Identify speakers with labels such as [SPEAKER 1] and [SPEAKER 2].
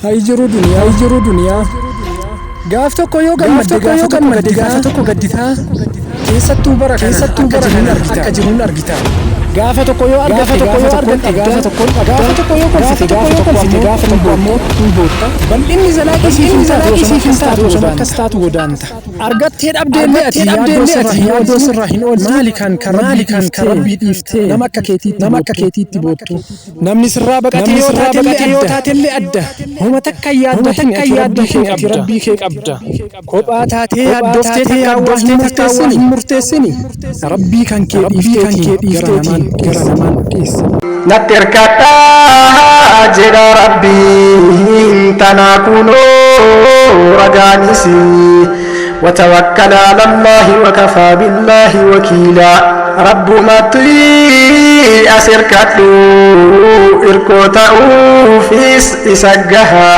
[SPEAKER 1] Hayjiru duniyaa gaaf tokko yoo gammadde gaafa tokko gadditaa keessattuu bara akka jiruun argita gaafa tokko yoo argatte gaafa tokko yoo kolfite gaafa tokko ammoo boota bal'inni zalaaqii siif hin taatu osoo akkas taatu godaanta argattee dhabdeellee ati yaadoo sirraa hin ooltu maali kan rabbii dhiiftee nama akka keetiitti boottu namni sirraa baqatee yoo taatellee adda homa takka yaadda rabbii kee qabda kophaa taatee yaaddooftee takka hin murteessini rabbii kan kee dhiifteetiin gara namaan dhiyeessa.
[SPEAKER 2] Natti hirkadhaa jedha rabbiin tanaa kunoo ragaanisi وتوكل على الله وكفى بالله وكيلا ربمتي أسركتو إركوتاو في إسجها